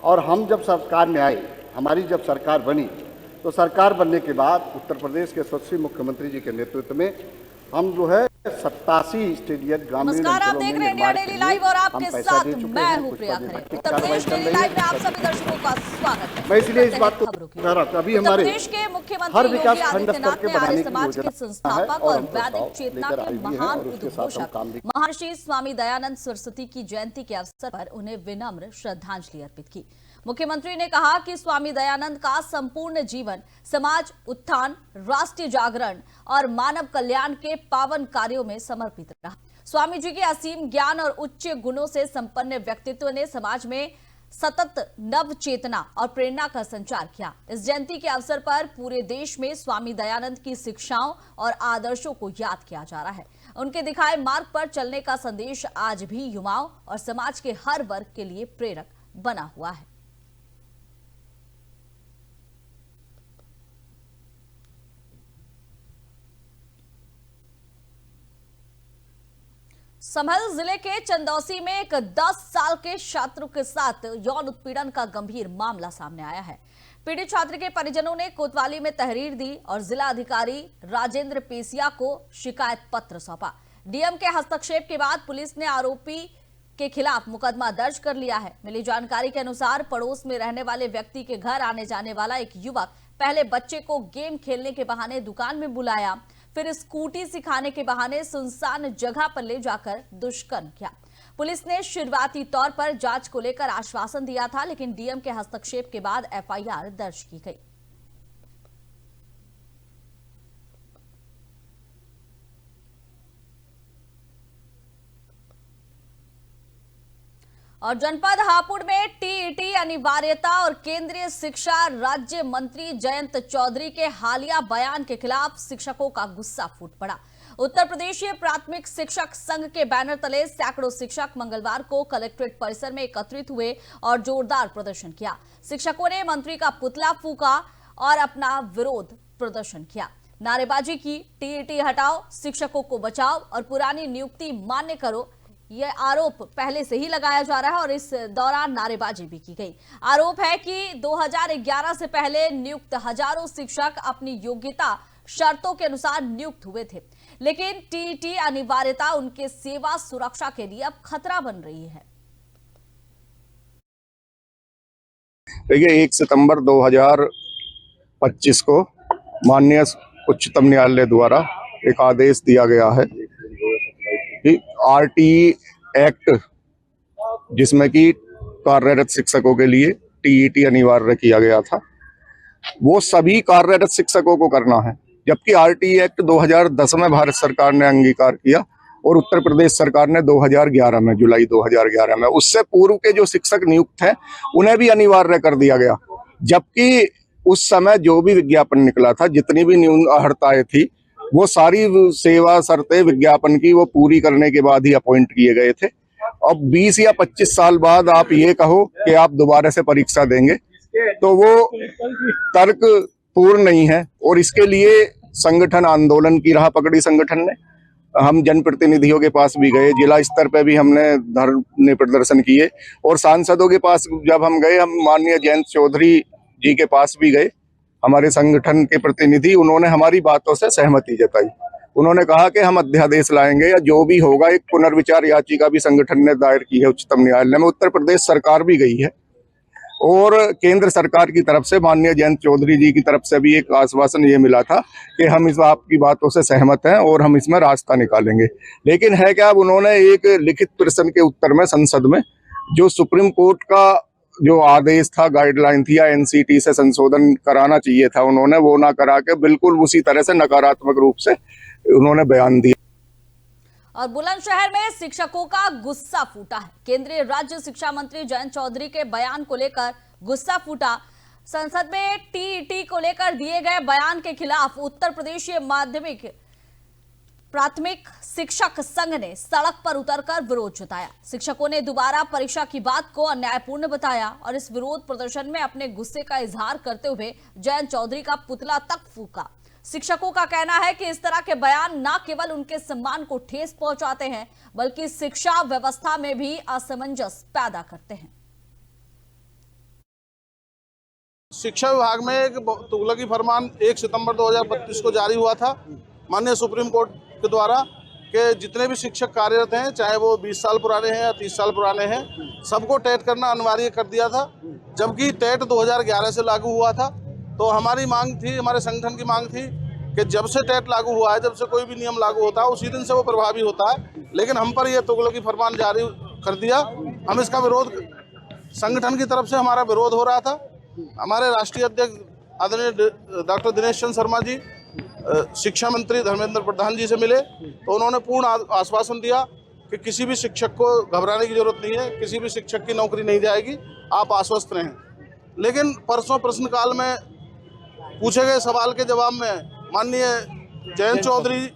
और हम जब सरकार में आए, हमारी जब सरकार बनी, तो सरकार बनने के बाद उत्तर प्रदेश के यशस्वी मुख्यमंत्री जी के नेतृत्व में हम जो है 87 स्टेडियम ग्रामीण नमस्कार, आप देख रहे हैं इंडिया डेली लाइव और आपके साथ मैं हूं प्रिया खरे। उत्तर प्रदेश डेली लाइव में आप सभी दर्शकों का स्वागत है। मैं इसलिए इस बात को कह रहा था, अभी हमारे प्रदेश के मुख्यमंत्री हर योगी विकास खंड स्तर आदित्यनाथ के ने आर्य बनाने की समाज के योजना है संस्थापक और और हम वैदिक प्रस्ताव चेतना लेकर के आए हुए हैं महान और उसके साथ हम उद्घोषक काम भी महर्षि स्वामी दयानंद सरस्वती की जयंती के अवसर पर उन्हें विनम्र श्रद्धांजलि अर्पित की। मुख्यमंत्री ने कहा कि स्वामी दयानंद का संपूर्ण जीवन समाज उत्थान, राष्ट्रीय जागरण और मानव कल्याण के पावन कार्यों में समर्पित रहा। स्वामी जी के असीम ज्ञान और उच्च गुणों से संपन्न व्यक्तित्व ने समाज में सतत नव चेतना और प्रेरणा का संचार किया। इस जयंती के अवसर पर पूरे देश में स्वामी दयानंद की शिक्षाओं और आदर्शों को याद किया जा रहा है। उनके दिखाए मार्ग पर चलने का संदेश आज भी युवाओं और समाज के हर वर्ग के लिए प्रेरक बना हुआ है। संभल जिले के चंदौसी में एक 10 साल के छात्र के साथ यौन उत्पीड़न का गंभीर मामला सामने आया है। पीड़ित छात्र के परिजनों ने कोतवाली में तहरीर दी और जिला अधिकारी राजेंद्र पेसिया को शिकायत पत्र सौंपा। डीएम के हस्तक्षेप के बाद पुलिस ने आरोपी के खिलाफ मुकदमा दर्ज कर लिया है। मिली जानकारी के अनुसार पड़ोस में रहने वाले व्यक्ति के घर आने जाने वाला एक युवक पहले बच्चे को गेम खेलने के बहाने दुकान में बुलाया, फिर स्कूटी सिखाने के बहाने सुनसान जगह पर ले जाकर दुष्कर्म किया। पुलिस ने शुरुआती तौर पर जांच को लेकर आश्वासन दिया था, लेकिन डीएम के हस्तक्षेप के बाद एफआईआर दर्ज की गई। और जनपद हापुड़ में टीईटी अनिवार्यता और केंद्रीय शिक्षा राज्य मंत्री जयंत चौधरी के हालिया बयान के खिलाफ शिक्षकों का गुस्सा फूट पड़ा। उत्तर प्रदेशीय प्राथमिक शिक्षक संघ के बैनर तले सैकड़ों शिक्षक मंगलवार को कलेक्ट्रेट परिसर में एकत्रित हुए और जोरदार प्रदर्शन किया। शिक्षकों ने मंत्री का पुतला फूंका और अपना विरोध प्रदर्शन किया। नारेबाजी की, टीईटी हटाओ, शिक्षकों को बचाओ और पुरानी नियुक्ति मान्य करो, यह आरोप पहले से ही लगाया जा रहा है और इस दौरान नारेबाजी भी की गई। आरोप है कि 2011 से पहले नियुक्त हजारों शिक्षक अपनी योग्यता शर्तों के अनुसार नियुक्त हुए थे, लेकिन टीईटी अनिवार्यता उनके सेवा सुरक्षा के लिए अब खतरा बन रही है। देखिए, 1 सितंबर 2025 को माननीय उच्चतम न्यायालय द्वारा एक आदेश दिया गया है कि आरटीई एक्ट, जिसमें कि कार्यरत शिक्षकों के लिए टीईटी अनिवार्य किया गया था, वो सभी कार्यरत शिक्षकों को करना है। जबकि आरटीई एक्ट 2010 में भारत सरकार ने अंगीकार किया और उत्तर प्रदेश सरकार ने 2011 में, जुलाई 2011 में, उससे पूर्व के जो शिक्षक नियुक्त हैं उन्हें भी अनिवार्य कर दिया गया। जबकि उस समय जो भी विज्ञापन निकला था, जितनी भी हड़तालें थी, वो सारी सेवा शर्तें विज्ञापन की वो पूरी करने के बाद ही अपॉइंट किए गए थे। अब 20 या 25 साल बाद आप ये कहो कि आप दोबारा से परीक्षा देंगे, तो वो तर्क पूर्ण नहीं है। और इसके लिए संगठन आंदोलन की राह पकड़ी। संगठन ने, हम जनप्रतिनिधियों के पास भी गए, जिला स्तर पे भी हमने धरने प्रदर्शन किए और सांसदों के पास जब हम गए, हम माननीय जयंत चौधरी जी के पास भी गए, हमारे संगठन के प्रतिनिधि, उन्होंने हमारी बातों से सहमति जताई। उन्होंने कहा कि हम अध्यादेश लाएंगे या जो भी होगा। एक पुनर्विचार याचिका भी संगठन ने दायर की है उच्चतम न्यायालय में। उत्तर प्रदेश सरकार भी गई है और केंद्र सरकार की तरफ से माननीय जयंत चौधरी जी की तरफ से भी एक आश्वासन ये मिला था कि हम इस आपकी बातों से सहमत हैं और हम इसमें रास्ता निकालेंगे। लेकिन है क्या, अब उन्होंने एक लिखित प्रश्न के उत्तर में संसद में जो सुप्रीम कोर्ट का जो आदेश था, गाइडलाइन थी या एनसीटी से संशोधन कराना चाहिए था, उन्होंने वो ना करा के बिल्कुल उसी तरह से नकारात्मक रूप से उन्होंने बयान दिया। और बुलंदशहर में शिक्षकों का गुस्सा फूटा है। केंद्रीय राज्य शिक्षा मंत्री जयंत चौधरी के बयान को लेकर गुस्सा फूटा। संसद में टीईटी को लेकर दिए गए बयान के खिलाफ उत्तर प्रदेश माध्यमिक प्राथमिक शिक्षक संघ ने सड़क पर उतरकर विरोध जताया। शिक्षकों ने दोबारा परीक्षा की बात को अन्यायपूर्ण बताया और इस विरोध प्रदर्शन में अपने गुस्से का इजहार करते हुए जयंत चौधरी का पुतला तक फूंका। शिक्षकों का कहना है कि इस तरह के बयान न केवल उनके सम्मान को ठेस पहुंचाते हैं, बल्कि शिक्षा व्यवस्था में भी असमंजस पैदा करते हैं। शिक्षा विभाग में एक तुगलकी फरमान 1 सितंबर 2025 को जारी हुआ था माननीय सुप्रीम कोर्ट के द्वारा कि जितने भी शिक्षक कार्यरत हैं, चाहे वो 20 साल पुराने हैं या 30 साल पुराने हैं, सबको टेट करना अनिवार्य कर दिया था। जबकि टेट 2011 से लागू हुआ था। तो हमारी मांग थी, हमारे संगठन की मांग थी कि जब से टेट लागू हुआ है, जब से कोई भी नियम लागू होता है, उसी दिन से वो प्रभावी होता है। लेकिन हम पर यह तुगलकी फरमान जारी कर दिया। हम इसका विरोध, संगठन की तरफ से हमारा विरोध हो रहा था। हमारे राष्ट्रीय अध्यक्ष आदरणीय डॉक्टर दिनेश चंद्र शर्मा जी शिक्षा मंत्री धर्मेंद्र प्रधान जी से मिले, तो उन्होंने पूर्ण आश्वासन दिया कि किसी भी शिक्षक को घबराने की जरूरत नहीं है, किसी भी शिक्षक की नौकरी नहीं जाएगी, आप आश्वस्त रहें। लेकिन परसों प्रश्नकाल में पूछे गए सवाल के जवाब में माननीय जयंत चौधरी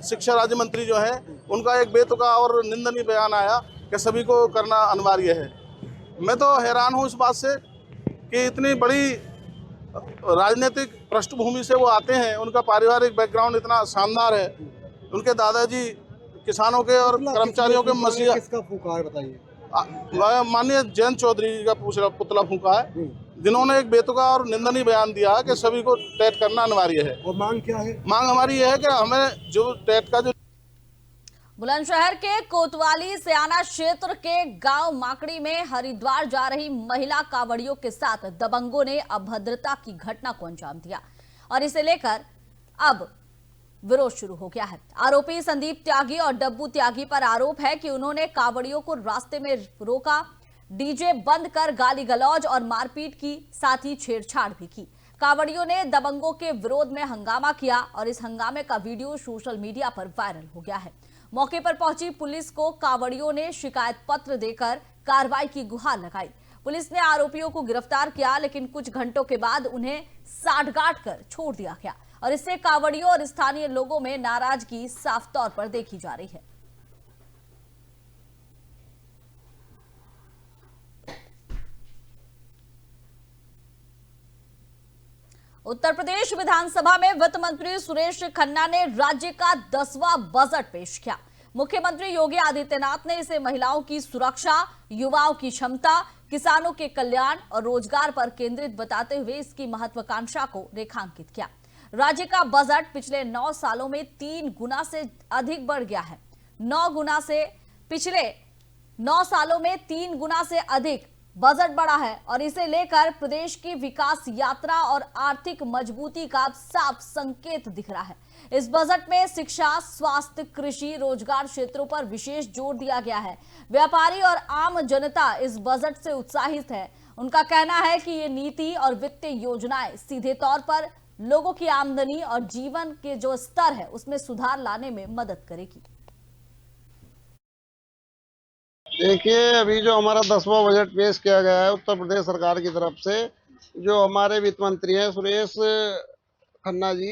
शिक्षा राज्य मंत्री जो हैं, उनका एक बेतुका और निंदनीय बयान आया कि सभी को करना अनिवार्य है। मैं तो हैरान हूँ इस बात से कि इतनी बड़ी राजनीतिक पृष्ठभूमि से वो आते हैं, उनका पारिवारिक बैकग्राउंड इतना शानदार है। उनके दादाजी किसानों के और कर्मचारियों के मसीहा, किसका फूका है बताइए? माननीय जयंत चौधरी जी का पुतला फूका है, जिन्होंने एक बेतुका और निंदनीय बयान दिया है कि सभी को टेट करना अनिवार्य है। और मांग क्या है? मांग हमारी यह है कि हमें जो टेट का जो बुलंदशहर के कोतवाली सयाना क्षेत्र के गांव माकड़ी में हरिद्वार जा रही महिला कांवड़ियों के साथ दबंगों ने अभद्रता की घटना को अंजाम दिया और इसे लेकर अब विरोध शुरू हो गया है। आरोपी संदीप त्यागी और डब्बू त्यागी पर आरोप है कि उन्होंने कांवड़ियों को रास्ते में रोका, डीजे बंद कर गाली गलौज और मारपीट की, साथ ही छेड़छाड़ भी की। कांवड़ियों ने दबंगों के विरोध में हंगामा किया और इस हंगामे का वीडियो सोशल मीडिया पर वायरल हो गया है। मौके पर पहुंची पुलिस को कांवड़ियों ने शिकायत पत्र देकर कार्रवाई की गुहार लगाई। पुलिस ने आरोपियों को गिरफ्तार किया, लेकिन कुछ घंटों के बाद उन्हें साठगांठ कर छोड़ दिया गया और इससे कांवड़ियों और स्थानीय लोगों में नाराजगी साफ तौर पर देखी जा रही है। उत्तर प्रदेश विधानसभा में वित्त मंत्री सुरेश खन्ना ने राज्य का 10वां बजट पेश किया। मुख्यमंत्री योगी आदित्यनाथ ने इसे महिलाओं की सुरक्षा, युवाओं की क्षमता, किसानों के कल्याण और रोजगार पर केंद्रित बताते हुए इसकी महत्वाकांक्षा को रेखांकित किया। राज्य का बजट पिछले 9 सालों में 3 गुना से अधिक बढ़ गया है। पिछले 9 सालों में 3 गुना से अधिक बजट बढ़ा है और इसे लेकर प्रदेश की विकास यात्रा और आर्थिक मजबूती का साफ संकेत दिख रहा है। इस बजट में शिक्षा, स्वास्थ्य, कृषि, रोजगार क्षेत्रों पर विशेष जोर दिया गया है। व्यापारी और आम जनता इस बजट से उत्साहित है। उनका कहना है कि ये नीति और वित्तीय योजनाएं सीधे तौर पर लोगों की आमदनी और जीवन के जो स्तर है उसमें सुधार लाने में मदद करेगी। देखिए, अभी जो हमारा 10वां बजट पेश किया गया है उत्तर प्रदेश सरकार की तरफ से, जो हमारे वित्त मंत्री हैं सुरेश खन्ना जी,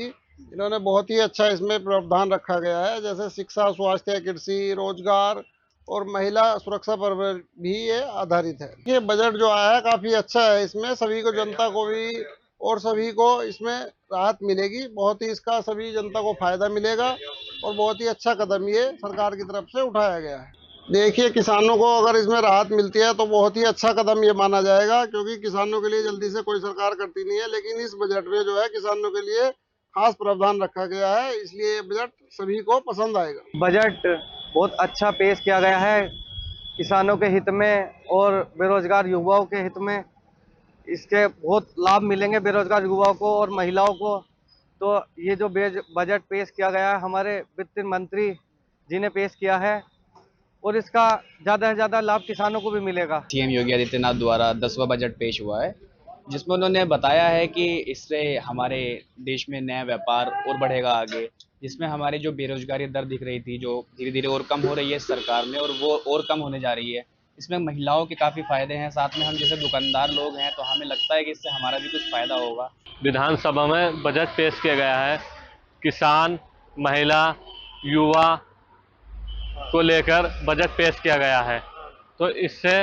इन्होंने बहुत ही अच्छा इसमें प्रावधान रखा गया है। जैसे शिक्षा, स्वास्थ्य, कृषि, रोजगार और महिला सुरक्षा पर भी ये आधारित है। ये बजट जो आया है काफ़ी अच्छा है। इसमें सभी को, जनता को भी और सभी को इसमें राहत मिलेगी। बहुत ही इसका सभी जनता को फायदा मिलेगा और बहुत ही अच्छा कदम ये सरकार की तरफ से उठाया गया है। देखिए, किसानों को अगर इसमें राहत मिलती है तो बहुत ही अच्छा कदम ये माना जाएगा, क्योंकि किसानों के लिए जल्दी से कोई सरकार करती नहीं है। लेकिन इस बजट में जो है किसानों के लिए खास प्रावधान रखा गया है, इसलिए ये बजट सभी को पसंद आएगा। बजट बहुत अच्छा पेश किया गया है किसानों के हित में और बेरोजगार युवाओं के हित में। इसके बहुत लाभ मिलेंगे बेरोजगार युवाओं को और महिलाओं को। तो ये जो बजट पेश किया गया है हमारे वित्त मंत्री जी ने पेश किया है और इसका ज़्यादा से ज़्यादा लाभ किसानों को भी मिलेगा। सीएम योगी आदित्यनाथ द्वारा 10वां बजट पेश हुआ है, जिसमें उन्होंने बताया है कि इससे हमारे देश में नया व्यापार और बढ़ेगा आगे, जिसमें हमारी जो बेरोजगारी दर दिख रही थी, जो धीरे धीरे और कम हो रही है सरकार में, और वो और कम होने जा रही है। इसमें महिलाओं के काफ़ी फायदे हैं। साथ में हम जैसे दुकानदार लोग हैं तो हमें लगता है कि इससे हमारा भी कुछ फायदा होगा। विधानसभा में बजट पेश किया गया है, किसान, महिला, युवा को लेकर बजट पेश किया गया है। तो इससे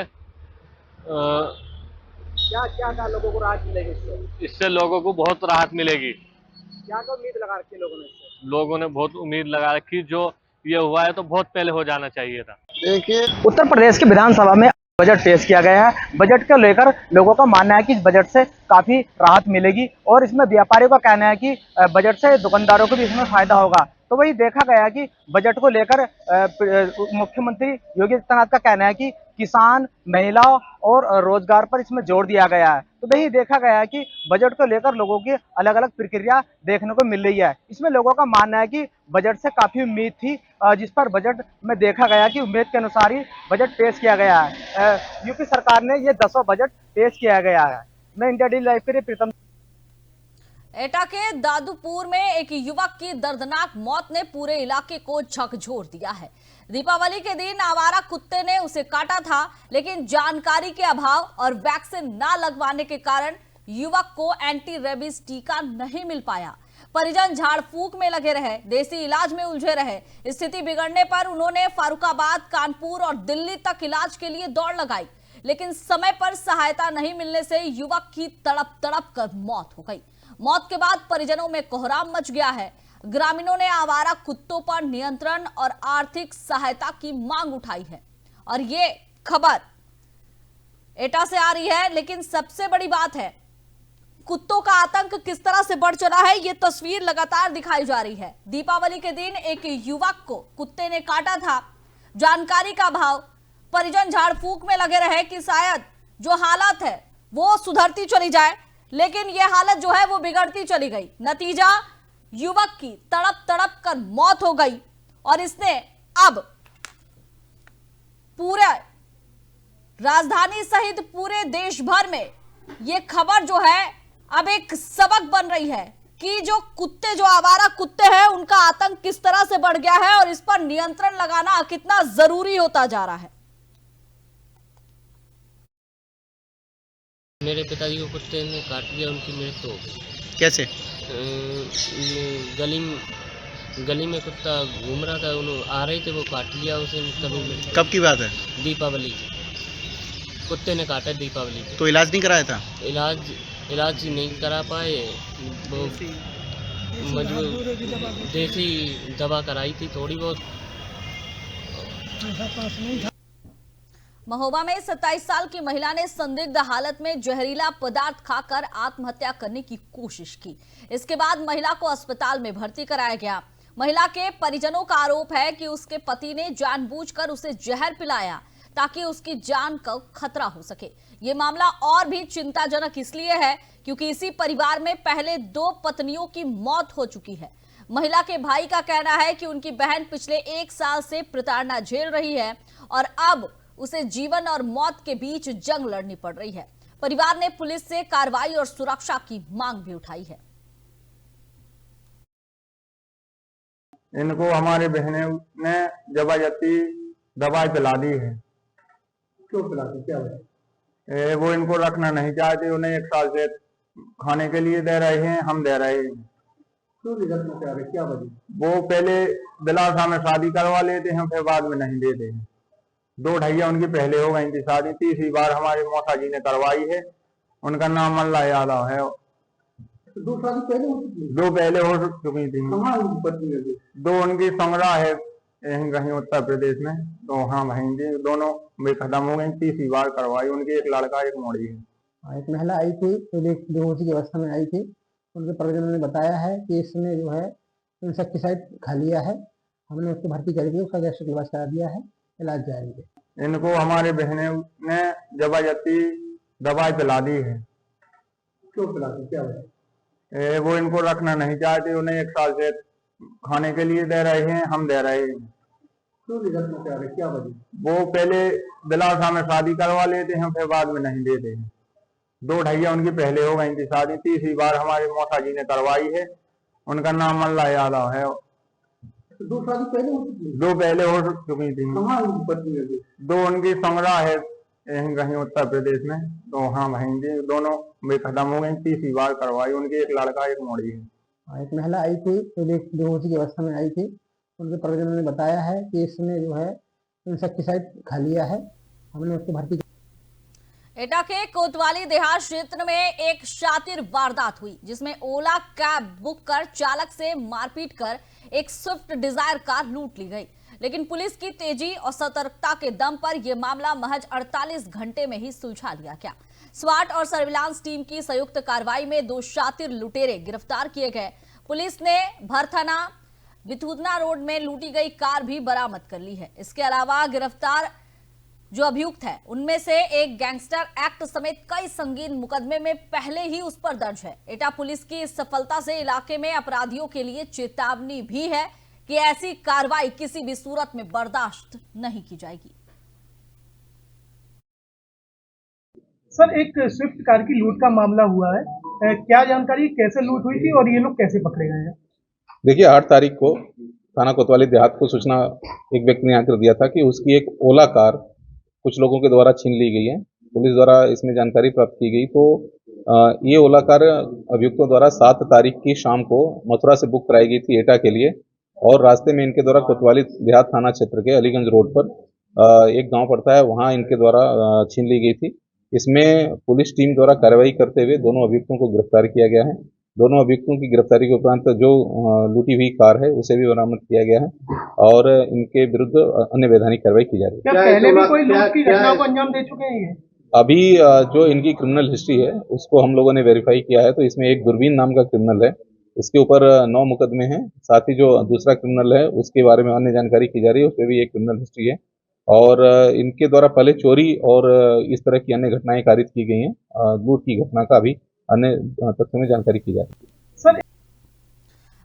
क्या लोगों को राहत मिलेगी? इससे लोगों को बहुत राहत मिलेगी। क्या उम्मीद लगा रखी लोगों ने इससे? लोगों ने बहुत उम्मीद लगा रखी। जो ये हुआ है तो बहुत पहले हो जाना चाहिए था। देखिए, उत्तर प्रदेश के विधानसभा में बजट पेश किया गया है। बजट को लेकर लोगों का मानना है कि इस बजट से काफी राहत मिलेगी और इसमें व्यापारियों का कहना है कि बजट से दुकानदारों को भी इसमें फायदा होगा। तो वही देखा गया कि बजट को लेकर मुख्यमंत्री योगी आदित्यनाथ का कहना है कि किसान, महिला और रोजगार पर इसमें जोर दिया गया है। तो वही देखा गया है कि बजट को लेकर लोगों की अलग अलग प्रक्रिया देखने को मिल रही है। इसमें लोगों का मानना है कि बजट से काफी उम्मीद थी, जिस पर बजट में देखा गया कि उम्मीद के अनुसार ही बजट पेश किया गया है। यूपी सरकार ने ये 10वां बजट पेश किया गया है। मैं इंडिया डेली लाइव के लिए प्रीतम। एटा के दादूपुर में एक युवक की दर्दनाक मौत ने पूरे इलाके को झकझोर दिया है। दीपावली के दिन आवारा कुत्ते ने उसे काटा था, लेकिन जानकारी के अभाव और वैक्सीन ना लगवाने के कारण युवक को एंटी रेबीज टीका नहीं मिल पाया। परिजन झाड़ फूक में लगे रहे, देसी इलाज में उलझे रहे। स्थिति बिगड़ने पर उन्होंने फारुखाबाद, कानपुर और दिल्ली तक इलाज के लिए दौड़ लगाई, लेकिन समय पर सहायता नहीं मिलने से युवक की तड़प तड़प कर मौत हो गई। मौत के बाद परिजनों में कोहराम मच गया है। ग्रामीणों ने आवारा कुत्तों पर नियंत्रण और आर्थिक सहायता की मांग उठाई है। और ये खबर एटा से आ रही है, लेकिन सबसे बड़ी बात है कुत्तों का आतंक किस तरह से बढ़ चला है। ये तस्वीर लगातार दिखाई जा रही है। दीपावली के दिन एक युवक को कुत्ते ने काटा था। जानकारी का अभाव, परिजन झाड़ फूक में लगे रहे कि शायद जो हालत है वो सुधरती चली जाए, लेकिन ये हालत जो है वो बिगड़ती चली गई। नतीजा, युवक की तड़प तड़प कर मौत हो गई और इसने अब पूरे राजधानी सहित पूरे देश भर में ये खबर जो है अब एक सबक बन रही है कि जो कुत्ते, जो आवारा कुत्ते हैं, उनका आतंक किस तरह से बढ़ गया है और इस पर नियंत्रण लगाना कितना जरूरी होता जा रहा है। मेरे पिताजी को कुत्ते ने काट दिया, उनकी मृत्यु हो गई। कैसे? गली में कुत्ता घूम रहा था, उन्होंने आ रहे थे, वो काट लिया उसे। कभी कब की बात है? दीपावली, कुत्ते ने काटा दीपावली। तो इलाज नहीं कराया था? इलाज नहीं करा पाए, वो मजबूर देसी दवा कराई थी थोड़ी बहुत। महोबा में 27 साल की महिला ने संदिग्ध हालत में जहरीला पदार्थ खाकर आत्महत्या करने की कोशिश की। इसके बाद महिला को अस्पताल में भर्ती कराया गया। महिला के परिजनों का आरोप है कि उसके पति ने जानबूझकर उसे जहर पिलाया ताकि उसकी जान को खतरा हो सके। ये मामला और भी चिंताजनक इसलिए है क्योंकि इसी परिवार में पहले 2 पत्नियों की मौत हो चुकी है। महिला के भाई का कहना है कि उनकी बहन पिछले 1 साल से प्रताड़ना झेल रही है और अब उसे जीवन और मौत के बीच जंग लड़नी पड़ रही है। परिवार ने पुलिस से कार्रवाई और सुरक्षा की मांग भी उठाई है। इनको हमारी बहनें ने जबरदस्ती दवाई पिला दी है। क्यों पिला दी? क्या वजह? वो इनको रखना नहीं चाहते, उन्हें 1 साल से खाने के लिए दे रहे हैं, हम दे रहे हैं। क्यों नहीं रखना चाह रहे? क्या वजह? वो पहले दिलासा में शादी करवा लेते हैं, फिर बाद में नहीं देते हैं। 2 ढाइया उनकी पहले हो गई थी शादी, तीसरी बार हमारे मौसा जी ने करवाई है। उनका नाम मल्ला यादव है। 2 शादी पहले हो चुकी? 2 पहले हो चुकी थी। पत्नी 2 उनकी संगड़ा है यहीं कहीं उत्तर प्रदेश में, तो हाँ वहीं थी। दोनों वे खत्म हो गई, तीसरी बार करवाई। उनकी 1 लड़का 1 मोड़ी है। एक महिला आई थी, पहले बेहोशी की अवस्था में आई थी। उनके परिजनों ने बताया है कि इसने जो है इंसेक्टिसाइड खा लिया है। हमने उसको भर्ती करके उसका गैस्ट्रिक इलाज करा दिया है, इलाज जारी है। इनको हमारे बहनें ने जबरदस्ती दवाई पिला दी है। क्यों पिला दी? क्या वजह? वो इनको रखना नहीं चाहते, उन्हें 1 साल से खाने के लिए दे रहे हैं, हम दे रहे हैं। क्यों नहीं रखना चाह रहे? क्या वजह? वो पहले दिलासा में शादी करवा लेते हैं, फिर बाद में नहीं देते हैं। 2 ढाइया उनकी पहले हो गई थी शादी, तीसरी बार हमारे मौसा जी ने करवाई है। उनका नाम मल्ला यादव है। 2 शादी पहले हो चुकी? 2 पहले हो चुकी थी। कहाँ उनकी पत्नी है? 2 उनकी संगड़ा है यहीं कहीं उत्तर प्रदेश में, तो हाँ वहीं थी। दोनों वे खत्म हो गई, तीसरी बार करवाई। उनकी 1 लड़का 1 मोड़ी है। एक महिला आई थी, पहले बेहोशी की अवस्था में आई थी। उनके परिजनों ने बताया है कि इसने जो है इंसेक्टिसाइड खा लिया है। हमने उसको भर्ती। एटा के कोतवाली देहात क्षेत्र में एक शातिर वारदात हुई जिसमें ओला कैब बुक कर चालक से मारपीट कर एक स्विफ्ट डिजायर कार लूट ली गई। लेकिन पुलिस की तेजी और सतर्कता के दम पर यह मामला महज 48 घंटे में ही सुलझा लिया गया। स्वाट और सर्विलांस टीम की संयुक्त कार्रवाई में 2 शातिर लुटेरे गिरफ्तार किए गए। पुलिस ने भरथाना विथुदना रोड में लूटी गई कार भी बरामद कर ली है। इसके अलावा गिरफ्तार जो अभियुक्त है उनमें से एक गैंगस्टर एक्ट समेत कई संगीन मुकदमे में पहले ही उस पर दर्ज है। एटा पुलिस की इस सफलता से इलाके में अपराधियों के लिए चेतावनी भी है कि ऐसी कार्रवाई किसी भी सूरत में बर्दाश्त नहीं की जाएगी। सर, एक स्विफ्ट कार की लूट का मामला हुआ है, क्या जानकारी, कैसे लूट हुई थी और ये लोग कैसे पकड़े गए हैं? देखिए, 8 तारीख को थाना कोतवाली देहात को सूचना एक व्यक्ति ने आकर दिया था कि उसकी एक ओला कार कुछ लोगों के द्वारा छीन ली गई है। पुलिस द्वारा इसमें जानकारी प्राप्त की गई तो ये ओला कार अभियुक्तों द्वारा 7 तारीख की शाम को मथुरा से बुक कराई गई थी एटा के लिए, और रास्ते में इनके द्वारा कोतवाली देहात थाना क्षेत्र के अलीगंज रोड पर एक गांव पड़ता है, वहां इनके द्वारा छीन ली गई थी। इसमें पुलिस टीम द्वारा कार्रवाई करते हुए दोनों अभियुक्तों को गिरफ्तार किया गया है। दोनों अभियुक्तों की गिरफ्तारी के उपरांत जो लूटी हुई कार है उसे भी बरामद किया गया है और इनके विरुद्ध अन्य वैधानिक कार्रवाई की जा रही है। क्या पहले भी कोई लूट की घटना को अंजाम दे चुके हैं? अभी जो इनकी क्रिमिनल हिस्ट्री है उसको हम लोगों ने वेरीफाई किया है, तो इसमें एक दूरबीन नाम का क्रिमिनल है, इसके ऊपर 9 मुकदमे हैं। साथ ही जो दूसरा क्रिमिनल है उसके बारे में अन्य जानकारी की जा रही है, उसमें भी एक क्रिमिनल हिस्ट्री है और इनके द्वारा पहले चोरी और इस तरह की अन्य घटनाएं कारित की गई हैं। लूट की घटना का भी अन्य तथ्यों में जानकारी की जा रही है।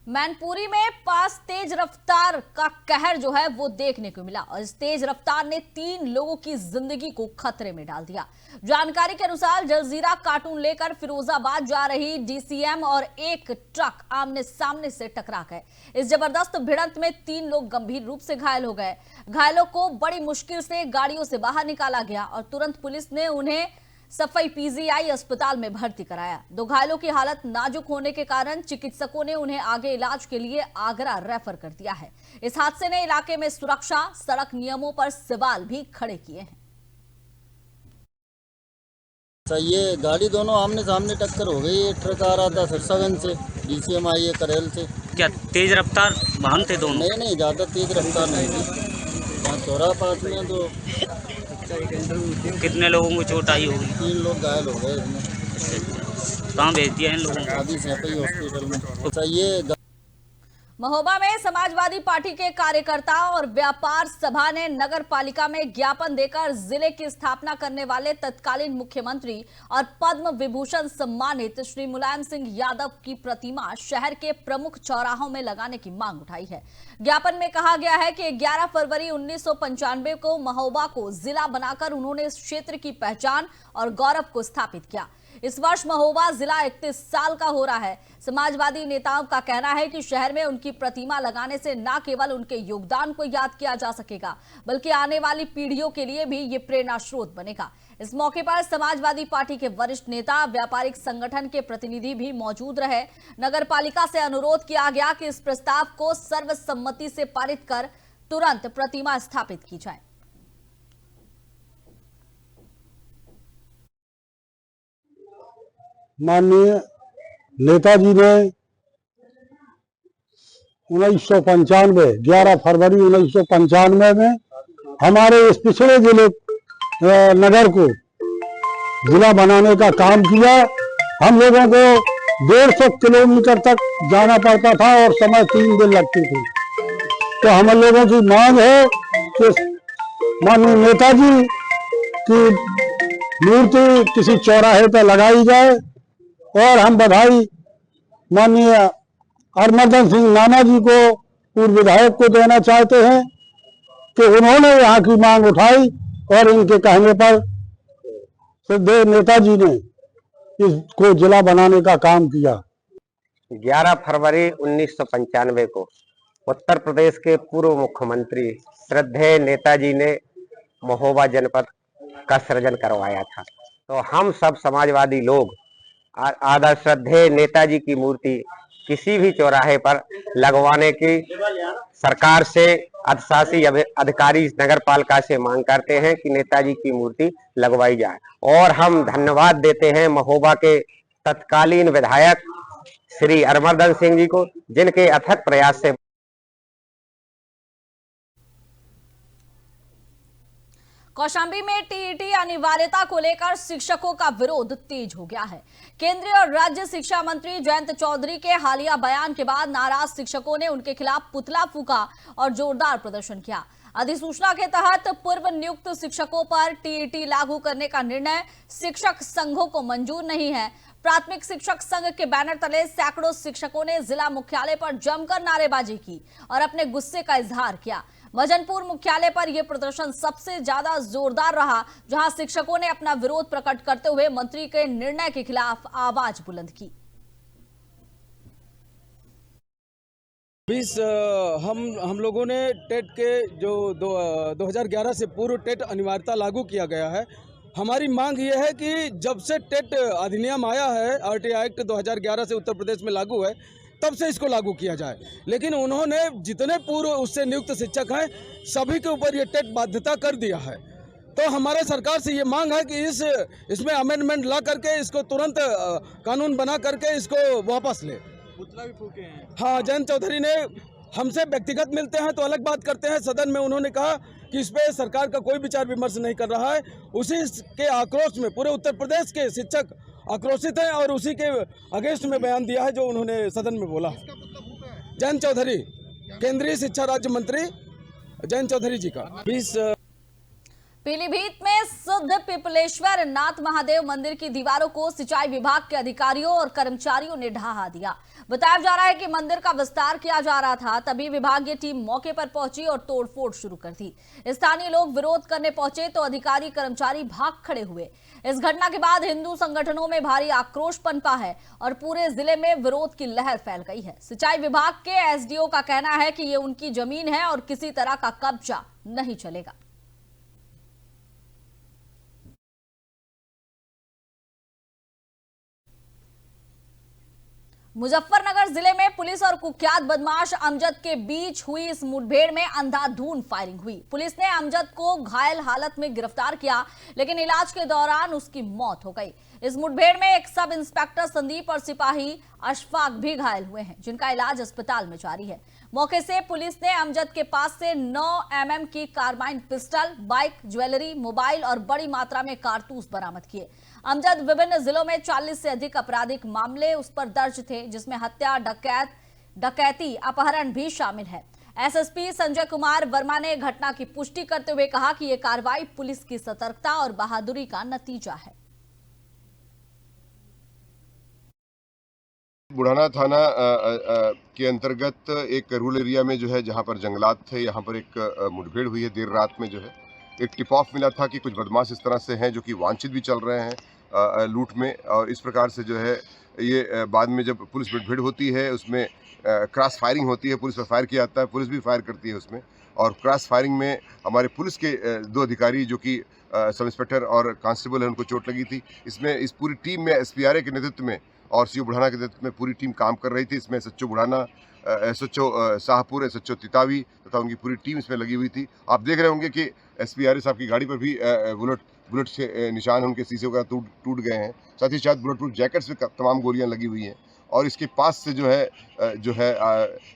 मैनपुरी में पास तेज रफ्तार का कहर जो है वो देखने को मिला और इस तेज रफ्तार ने 3 लोगों की जिंदगी को खतरे में डाल दिया। जानकारी के अनुसार जलजीरा कार्टून लेकर फिरोजाबाद जा रही डीसीएम और एक ट्रक आमने सामने से टकरा गए। इस जबरदस्त भिड़ंत में 3 लोग गंभीर रूप से घायल हो गए। घायलों को बड़ी मुश्किल से गाड़ियों से बाहर निकाला गया और तुरंत पुलिस ने उन्हें सफाई पीजीआई अस्पताल में भर्ती कराया। 2 घायलों की हालत नाजुक होने के कारण चिकित्सकों ने उन्हें आगे इलाज के लिए आगरा रेफर कर दिया है। इस हादसे ने इलाके में सुरक्षा, सड़क नियमों पर सवाल भी खड़े किए हैं। ये गाड़ी दोनों आमने सामने टक्कर हो गई। एक ट्रक आ रहा था सिरसागंज से, डीसीएम आई है करेल से। क्या तेज रफ्तार वाहन थे दोनों? नहीं, ज्यादा तेज रफ्तार नहीं थी। यहाँ चौराहा पास में तो कितने लोगों को चोट आई होगी? 3 लोग घायल हो गए इसमें। कहाँ भेज दिया इन लोगों को? आदि सैपई हॉस्पिटल में। ये महोबा में समाजवादी पार्टी के कार्यकर्ताओं और व्यापार सभा ने नगर पालिका में ज्ञापन देकर जिले की स्थापना करने वाले तत्कालीन मुख्यमंत्री और पद्म विभूषण सम्मानित श्री मुलायम सिंह यादव की प्रतिमा शहर के प्रमुख चौराहों में लगाने की मांग उठाई है। ज्ञापन में कहा गया है कि 11 फरवरी 1995 को महोबा को जिला बनाकर उन्होंने इस क्षेत्र की पहचान और गौरव को स्थापित किया। इस वर्ष महोबा जिला 31 साल का हो रहा है। समाजवादी नेताओं का कहना है कि शहर में उनकी प्रतिमा लगाने से न केवल उनके योगदान को याद किया जा सकेगा बल्कि आने वाली पीढ़ियों के लिए भी ये प्रेरणा स्रोत बनेगा। इस मौके पर समाजवादी पार्टी के वरिष्ठ नेता, व्यापारिक संगठन के प्रतिनिधि भी मौजूद रहे। नगर पालिका से अनुरोध किया गया कि इस प्रस्ताव को सर्वसम्मति से पारित कर तुरंत प्रतिमा स्थापित की जाए। माननीय नेताजी ने 1995 11 फरवरी 1995 में हमारे इस पिछड़े जिले नगर को जिला बनाने का काम किया। हम लोगों को 150 किलोमीटर तक जाना पड़ता था और समय 3 दिन लगती थी। तो हम लोगों की मांग है कि माननीय नेताजी की मूर्ति किसी चौराहे पर लगाई जाए और हम बधाई माननीय अमरदन सिंह नाना जी को, पूर्व विधायक को देना चाहते हैं कि उन्होंने यहाँ की मांग उठाई और इनके कहने पर सिद्धेव नेताजी ने इसको जिला बनाने का काम किया। 11 फरवरी 1995 को उत्तर प्रदेश के पूर्व मुख्यमंत्री श्रद्धेय नेताजी ने महोबा जनपद का सृजन करवाया था। तो हम सब समाजवादी लोग आदर श्रद्धेय नेताजी की मूर्ति किसी भी चौराहे पर लगवाने की सरकार से अधिशासी अधिकारी नगर पालिका से मांग करते हैं कि नेताजी की मूर्ति लगवाई जाए। और हम धन्यवाद देते हैं महोबा के तत्कालीन विधायक श्री अमरदन सिंह जी को, जिनके अथक प्रयास से कौशाम्बी में टीईटी अनिवार्यता को लेकर शिक्षकों का विरोध तेज हो गया है। केंद्रीय और राज्य शिक्षा मंत्री जयंत चौधरी के हालिया बयान के बाद नाराज शिक्षकों ने उनके खिलाफ पुतला फूंका और जोरदार प्रदर्शन किया। अधिसूचना के तहत पूर्व नियुक्त शिक्षकों पर टीईटी लागू करने का निर्णय शिक्षक संघों को मंजूर नहीं है। प्राथमिक शिक्षक संघ के बैनर तले सैकड़ों शिक्षकों ने जिला मुख्यालय पर जमकर नारेबाजी की और अपने गुस्से का इजहार किया। मजनपुर मुख्यालय पर यह प्रदर्शन सबसे ज्यादा जोरदार रहा, जहां शिक्षकों ने अपना विरोध प्रकट करते हुए मंत्री के निर्णय के खिलाफ आवाज बुलंद की। हम लोगों ने टेट के जो 2011 से पूर्व टेट अनिवार्यता लागू किया गया है। हमारी मांग ये है कि जब से टेट अधिनियम आया है, आरटीआई एक्ट 2011 से उत्तर प्रदेश में लागू है, तब से इसको लागू किया जाए। लेकिन उन्होंने जितने पूर्व उससे नियुक्त शिक्षक हैं सभी के ऊपर ये टेट बाध्यता कर दिया है। तो हमारे सरकार से ये मांग है कि इसमें अमेंडमेंट ला करके इसको तुरंत कानून बना करके इसको वापस ले। पुतला भी फूके हैं। हाँ, जयंत चौधरी ने हमसे व्यक्तिगत मिलते हैं तो अलग बात करते हैं। सदन में उन्होंने कहा कि इस पे सरकार का कोई विचार विमर्श नहीं कर रहा है। उसी के आक्रोश में पूरे उत्तर प्रदेश के शिक्षक आक्रोशित हैं और उसी के अगेंस्ट में बयान दिया है जो उन्होंने सदन में बोला। जयंत चौधरी, केंद्रीय शिक्षा राज्य मंत्री जयंत चौधरी जी का। पीलीभीत में सिद्ध पिपलेश्वर नाथ महादेव मंदिर की दीवारों को सिंचाई विभाग के अधिकारियों और कर्मचारियों ने ढहा दिया। बताया जा रहा है कि मंदिर का विस्तार किया जा रहा था, तभी विभागीय टीम मौके पर पहुंची और तोड़फोड़ शुरू कर दी। स्थानीय लोग विरोध करने पहुंचे तो अधिकारी कर्मचारी भाग खड़े हुए। इस घटना के बाद हिंदू संगठनों में भारी आक्रोश पनपा है और पूरे जिले में विरोध की लहर फैल गई है। सिंचाई विभाग के एसडीओ का कहना है कि ये उनकी जमीन है और किसी तरह का कब्जा नहीं चलेगा। मुजफ्फरनगर जिले में पुलिस और कुख्यात बदमाश अमजद के बीच हुई इस मुठभेड़ में अंधाधुंध फायरिंग हुई। पुलिस ने अमजद को घायल हालत में गिरफ्तार किया, लेकिन इलाज के दौरान उसकी मौत हो गई। इस मुठभेड़ में एक सब इंस्पेक्टर संदीप और सिपाही अशफाक भी घायल हुए हैं, जिनका इलाज अस्पताल में जारी है। मौके से पुलिस ने अमजद के पास से 9 mm की carbine pistol, bike, jewellery, mobile और बड़ी मात्रा में कारतूस बरामद किए। अमजद विभिन्न जिलों में 40 से अधिक आपराधिक मामले उस पर दर्ज थे, जिसमें हत्या, डकैती, अपहरण भी शामिल है। एसएसपी संजय कुमार वर्मा ने घटना की पुष्टि करते हुए कहा कि यह कार्रवाई पुलिस की सतर्कता और बहादुरी का नतीजा है। बुढ़ाना थाना के अंतर्गत एक रूरल एरिया में जो है, जहां पर जंगलात थे, यहाँ पर एक मुठभेड़ हुई है। देर रात में जो है एक टिप ऑफ मिला था कि कुछ बदमाश इस तरह से हैं जो कि वांछित भी चल रहे हैं लूट में, और इस प्रकार से जो है ये बाद में जब पुलिस मुठभेड़ होती है उसमें क्रॉस फायरिंग होती है। पुलिस पर फायर किया जाता है, पुलिस भी फायर करती है उसमें, और क्रॉस फायरिंग में हमारे पुलिस के 2 अधिकारी जो कि सब इंस्पेक्टर और कांस्टेबल है, उनको चोट लगी थी। इसमें इस पूरी टीम में एसपीआरए के नेतृत्व में और सीओ बुढ़ाना के नेतृत्व में पूरी टीम काम कर रही थी। इसमें SHO Budhana, SHO Shahpur, SHO Titawi तथा उनकी पूरी टीम इसमें लगी हुई थी। आप देख रहे होंगे कि एसपीआरए साहब की गाड़ी पर भी बुलेट से निशान, उनके शीशे वगैरह टूट गए हैं। साथ ही साथ बुलेट प्रूफ जैकेट्स में तमाम गोलियां लगी हुई हैं, और इसके पास से जो है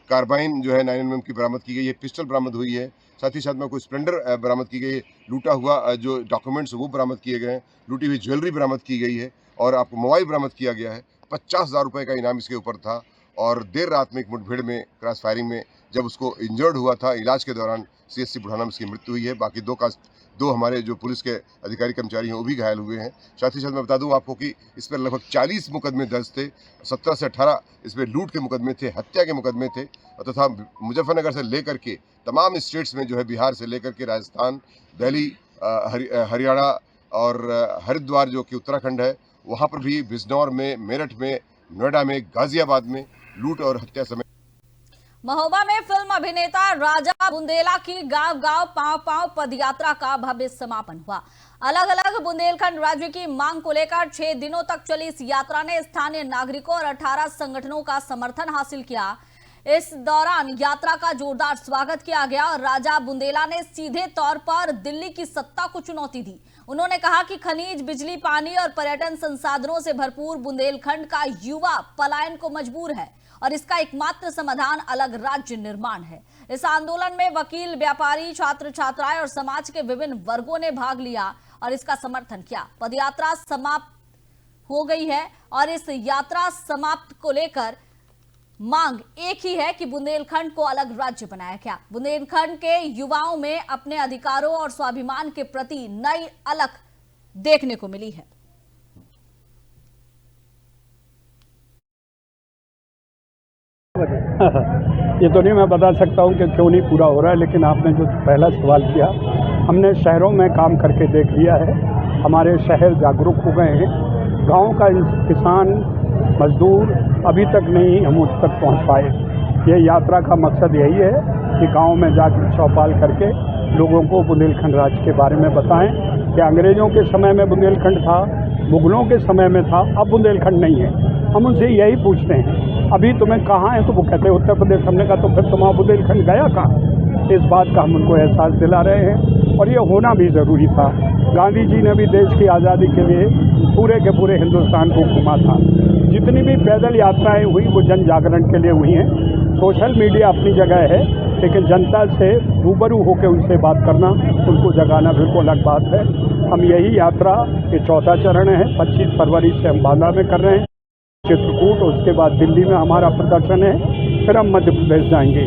कार्बाइन जो है 9 mm की बरामद की गई है, पिस्टल बरामद हुई है। साथ ही साथ में कोई स्प्लेंडर बरामद की गई है। लूटा हुआ जो डॉक्यूमेंट्स वो बरामद किए गए हैं। लूटी हुई ज्वेलरी बरामद की गई है, और आपको मोबाइल बरामद किया गया है। 50,000 रुपये का इनाम इसके ऊपर था। और देर रात में एक मुठभेड़ में क्रॉस फायरिंग में जब उसको इंजर्ड हुआ था, इलाज के दौरान सीएससी बुढ़ाना में उसकी मृत्यु हुई है। बाकी दो हमारे जो पुलिस के अधिकारी कर्मचारी हैं वो भी घायल हुए हैं। साथ ही साथ मैं बता दूं आपको कि इस पर लगभग 40 मुकदमे दर्ज थे। 17 से 18 इसमें लूट के मुकदमे थे, हत्या के मुकदमे थे, तथा मुजफ्फरनगर से लेकर के तमाम स्टेट्स में जो है, बिहार से लेकर के राजस्थान, दिल्ली, हरियाणा और हरिद्वार जो कि उत्तराखंड है, वहाँ पर भी, बिजनौर में, मेरठ में, नोएडा में, गाजियाबाद में लूट और हत्या समेत। महोबा में फिल्म अभिनेता राजा बुंदेला की गांव-गांव पांव-पांव पदयात्रा का भव्य समापन हुआ। अलग अलग बुंदेलखंड राज्य की मांग को लेकर 6 दिनों तक चली इस यात्रा ने स्थानीय नागरिकों और 18 संगठनों का समर्थन हासिल किया। इस दौरान यात्रा का जोरदार स्वागत किया गया और राजा बुंदेला ने सीधे तौर पर दिल्ली की सत्ता को चुनौती दी। उन्होंने कहा कि खनिज, बिजली, पानी और पर्यटन संसाधनों से भरपूर बुंदेलखंड का युवा पलायन को मजबूर है और इसका एकमात्र समाधान अलग राज्य निर्माण है। इस आंदोलन में वकील, व्यापारी, छात्र छात्राएं और समाज के विभिन्न वर्गों ने भाग लिया और इसका समर्थन किया। पदयात्रा समाप्त हो गई है और इस यात्रा समाप्त को लेकर मांग एक ही है कि बुंदेलखंड को अलग राज्य बनाया गया। बुंदेलखंड के युवाओं में अपने अधिकारों और स्वाभिमान के प्रति नई अलख देखने को मिली है। ये तो नहीं मैं बता सकता हूँ कि क्यों नहीं पूरा हो रहा है, लेकिन आपने जो पहला सवाल किया, हमने शहरों में काम करके देख लिया है। हमारे शहर जागरूक हो गए हैं। गांव का किसान मजदूर अभी तक नहीं हम उस तक पहुँच पाए। ये यात्रा का मकसद यही है कि गांव में जाकर चौपाल करके लोगों को बुंदेलखंड राज्य के बारे में बताएं कि अंग्रेजों के समय में बुंदेलखंड था, मुगलों के समय में था, अब बुंदेलखंड नहीं है। हम उनसे यही पूछते हैं अभी तुम्हें कहाँ है, तो वो कहते हैं उत्तर प्रदेश। हमने कहा तो फिर तुम बुंदेलखंड गया कहाँ? इस बात का हम उनको एहसास दिला रहे हैं और ये होना भी ज़रूरी था। गांधी जी ने भी देश की आज़ादी के लिए पूरे के पूरे हिंदुस्तान को घूमा था। जितनी भी पैदल यात्राएं हुई वो जन जागरण के लिए हुई हैं। सोशल मीडिया अपनी जगह है, लेकिन जनता से रूबरू होकर उनसे बात करना, उनको जगाना बिल्कुल अलग बात है। हम यही यात्रा ये चौथा चरण है। 25 फरवरी से हम बांदा में कर रहे हैं, चित्रकूट, उसके बाद दिल्ली में हमारा प्रदर्शन है, फिर हम मध्य प्रदेश जाएंगे।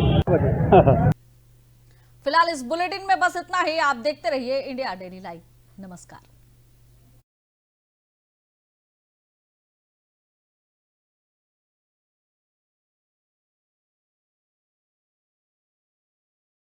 फिलहाल इस बुलेटिन में बस इतना ही। आप देखते रहिए इंडिया डेली लाइव। नमस्कार।